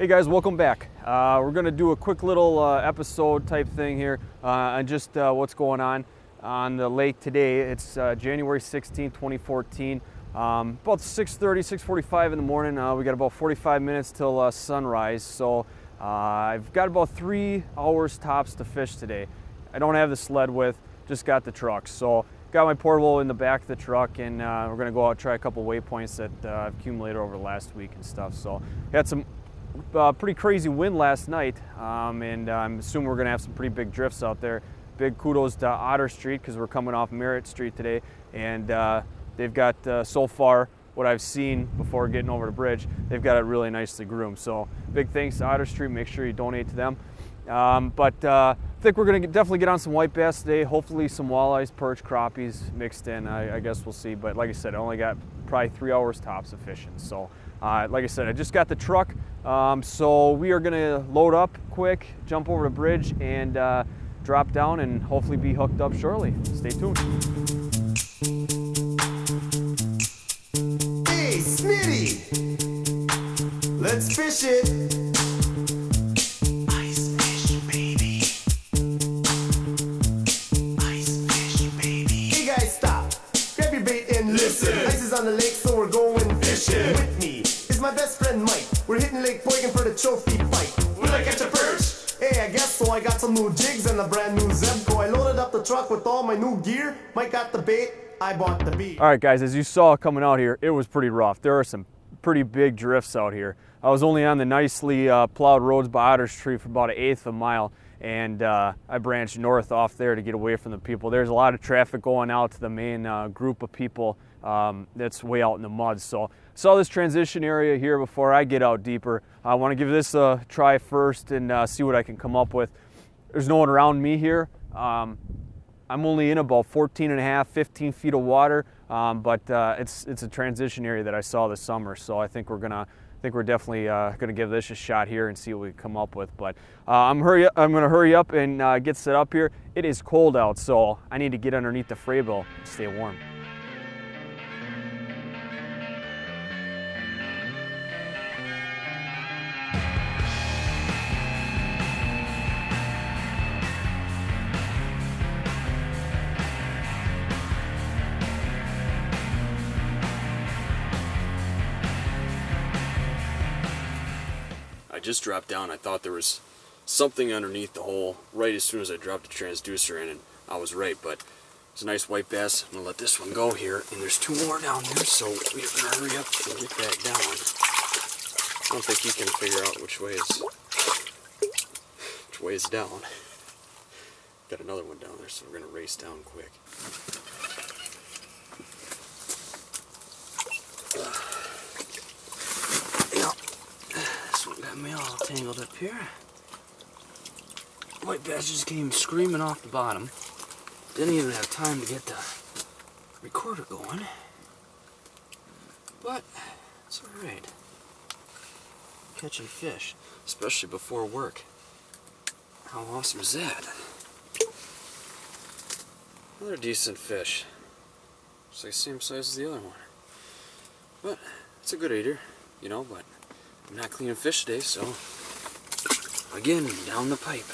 Hey guys, welcome back. We're going to do a quick little episode type thing here on just what's going on the lake today. It's January 16th, 2014. About 6:30, 6:45 in the morning. We got about 45 minutes till sunrise, so I've got about 3 hours tops to fish today. I don't have the sled with, just got the truck. So got my portable in the back of the truck, and we're going to go out and try a couple waypoints that I've accumulated over the last week and stuff. So had some pretty crazy wind last night, and I'm assuming we're going to have some pretty big drifts out there. Big kudos to Otter Street because we're coming off Merritt Street today, and they've got, so far, what I've seen before getting over the bridge, they've got it really nicely groomed. So big thanks to Otter Street. Make sure you donate to them. I think we're going to definitely get on some white bass today. Hopefully some walleyes, perch, crappies mixed in. I guess we'll see. But like I said, I only got probably 3 hours tops of fishing. So like I said, I just got the truck. So we are going to load up quick, jump over the bridge, and drop down and hopefully be hooked up shortly. Stay tuned. Hey, Smitty! Let's fish it! Ice fish, baby. Ice fish, baby. Hey guys, stop! Grab your bait and listen. Ice is on the lake, so we're going fishing. With me is my best friend Mike. We're hitting Lake Boygan for the trophy fight. Will I catch a perch? Hey, I guess so. I got some new jigs and a brand new Zebco. I loaded up the truck with all my new gear. Mike got the bait, I bought the beat. All right, guys, as you saw coming out here, it was pretty rough. There are some pretty big drifts out here. I was only on the nicely plowed roads by Otter Street for about 1/8 of a mile, and I branched north off there to get away from the people. There's a lot of traffic going out to the main group of people that's way out in the mud. So saw this transition area here before I get out deeper. I want to give this a try first and see what I can come up with. There's no one around me here. I'm only in about 14 and a half, 15 feet of water, but it's a transition area that I saw this summer. So I think we're definitely gonna give this a shot here and see what we can come up with. But I'm gonna hurry up and get set up here. It is cold out, so I need to get underneath the Frabill and stay warm. I just dropped down. I thought there was something underneath the hole right as soon as I dropped the transducer in, and I was right, but it's a nice white bass. I'm gonna let this one go here, and there's 2 more down there, so we're gonna hurry up and get that down. I don't think you can figure out which way is down. Got another one down there, so we're gonna race down quick. Got me all tangled up here. White bass just came screaming off the bottom. Didn't even have time to get the recorder going. But it's alright. Catching fish, especially before work. How awesome is that? Another decent fish. It's like the same size as the other one. But it's a good eater, you know, but I'm not cleaning fish today, so again, down the pipe.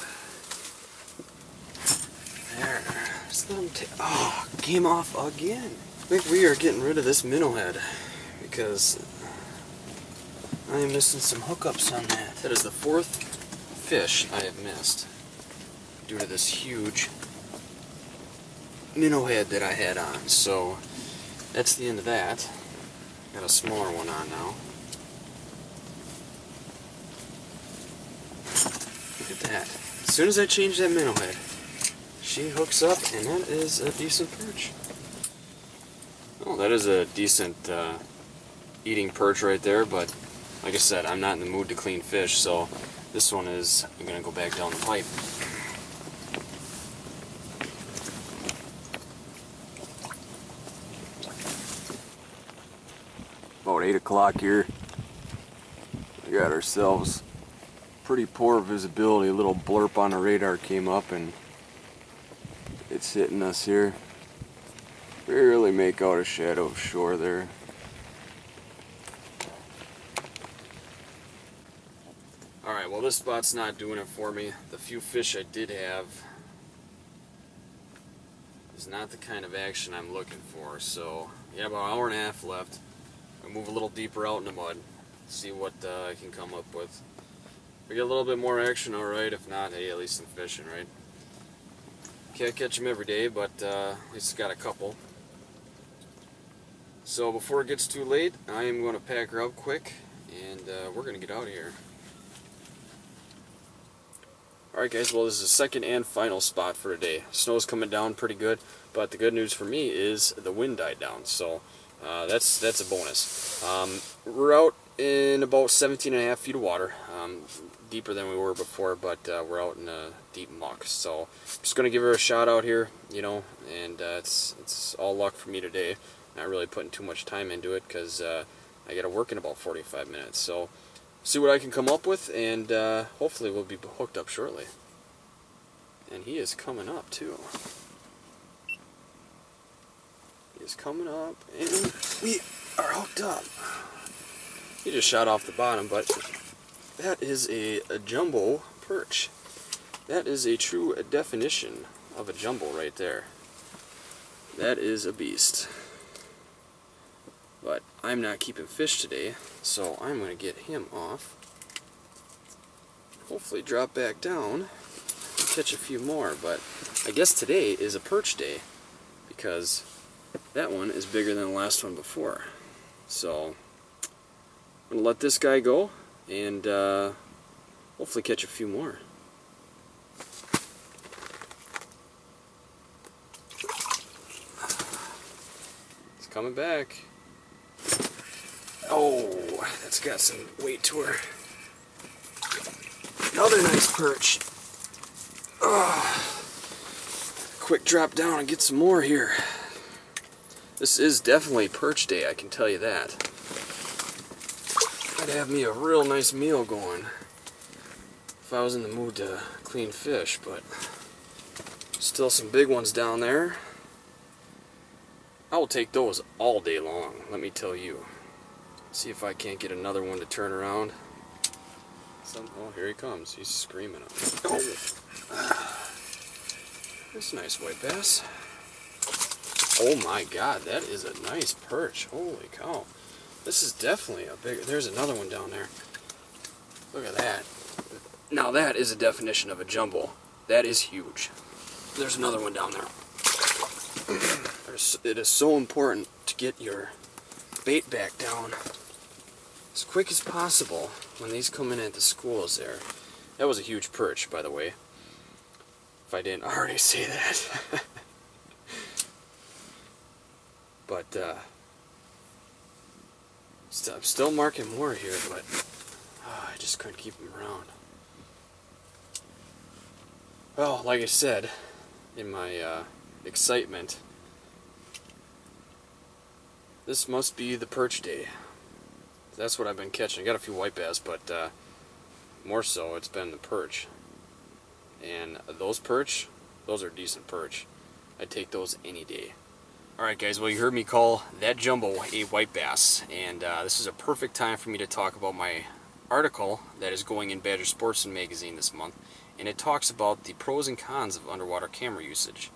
There. Just let him oh, came off again. I think we are getting rid of this minnow head because I am missing some hookups on that. That is the 4th fish I have missed due to this huge minnow head that I had on. So that's the end of that. Got a smaller one on now. Look at that. As soon as I change that minnow head, she hooks up, and that is a decent perch. Oh, that is a decent eating perch right there, but like I said, I'm not in the mood to clean fish, so this one is going to go back down the pipe. About 8 o'clock here. We got ourselves pretty poor visibility. A little blurb on the radar came up and it's hitting us here. Barely make out a shadow of shore there. Alright, well this spot's not doing it for me. The few fish I did have is not the kind of action I'm looking for. So, yeah, about an hour and a half left. I'll move a little deeper out in the mud, see what I can come up with. If we get a little bit more action, alright. If not, hey, at least I'm fishing, right? Can't catch them every day, but at least got a couple. So before it gets too late, I am going to pack her up quick, and we're going to get out of here. Alright guys, well this is the second and final spot for today. Snow's coming down pretty good, but the good news for me is the wind died down, so that's a bonus. We're out in about 17.5 feet of water, deeper than we were before, but we're out in a deep muck. So I'm just going to give her a shot out here, you know, and it's all luck for me today. Not really putting too much time into it because I got to work in about 45 minutes. So see what I can come up with, and hopefully we'll be hooked up shortly. And he is coming up too. He is coming up, and we are hooked up. He just shot off the bottom, but that is a jumbo perch. That is a true definition of a jumbo right there. That is a beast. But I'm not keeping fish today, so I'm going to get him off. Hopefully drop back down and catch a few more. But I guess today is a perch day, because that one is bigger than the last one before. So I'm going to let this guy go and hopefully catch a few more. It's coming back. Oh, that's got some weight to her. Another nice perch. Quick drop down and get some more here. This is definitely perch day, I can tell you that. I'd have me a real nice meal going if I was in the mood to clean fish, but still some big ones down there. I will take those all day long, let me tell you. See if I can't get another one to turn around. Oh, here he comes. He's screaming. Oh, that's a nice white bass. Oh my God, that is a nice perch. Holy cow. This is definitely a big... There's another one down there. Look at that. Now that is a definition of a jumbo. That is huge. There's another one down there. It is so important to get your bait back down as quick as possible when these come in at the schools there. That was a huge perch, by the way, if I didn't already say that. But I'm still marking more here, but I just couldn't keep them around. Well, like I said, in my excitement, this must be the perch day. That's what I've been catching. I got a few white bass, but more so it's been the perch. And those perch, those are decent perch. I'd take those any day. Alright guys, well you heard me call that jumbo a white bass, and this is a perfect time for me to talk about my article that is going in Badger Sportsman magazine this month, and it talks about the pros and cons of underwater camera usage.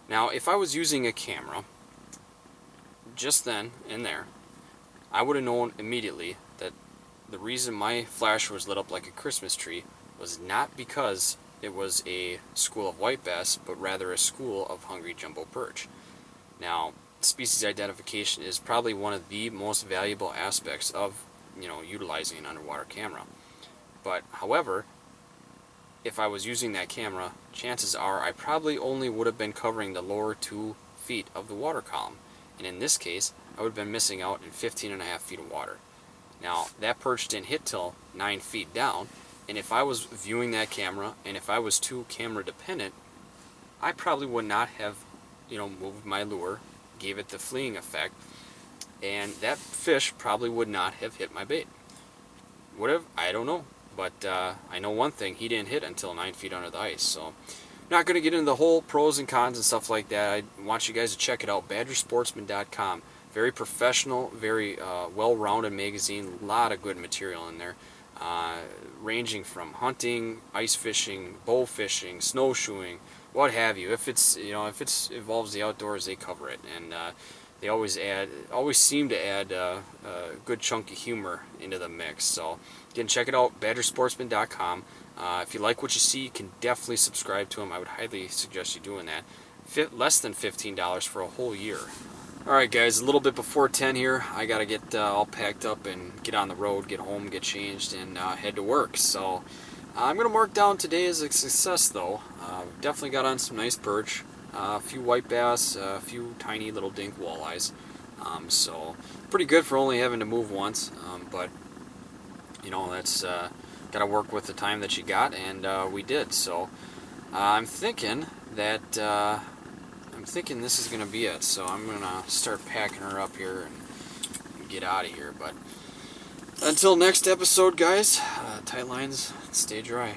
Now, if I was using a camera just then and there, I would have known immediately that the reason my flash was lit up like a Christmas tree was not because it was a school of white bass, but rather a school of hungry jumbo perch. Now, species identification is probably one of the most valuable aspects of, utilizing an underwater camera. But, however, if I was using that camera, chances are I probably only would have been covering the lower 2 feet of the water column. And in this case, I would have been missing out in 15.5 feet of water. Now, that perch didn't hit till 9 feet down, and if I was viewing that camera, and if I was too camera dependent, I probably would not have, moved my lure, gave it the fleeing effect, and that fish probably would not have hit my bait. Would have? I don't know. But I know one thing, he didn't hit until 9 feet under the ice. So I'm not going to get into the whole pros and cons and stuff like that. I want you guys to check it out, badgersportsman.com. Very professional, very well-rounded magazine, a lot of good material in there. ranging from hunting, ice fishing, bow fishing, snowshoeing, what have you. If it's involves the outdoors, they cover it, and they always seem to add a good chunk of humor into the mix. So again, check it out, badgersportsman.com. If you like what you see, you can definitely subscribe to them. I would highly suggest you doing that. Less than $15 for a whole year. Alright guys, a little bit before 10 here. I gotta get all packed up and get on the road, get home, get changed, and head to work. So I'm gonna mark down today as a success though. Definitely got on some nice perch, a few white bass, a few tiny little dink walleyes. So pretty good for only having to move once, but you know, that's gotta work with the time that you got, and we did. So I'm thinking that this is going to be it, so I'm going to start packing her up here and get out of here. But until next episode, guys, tight lines, stay dry.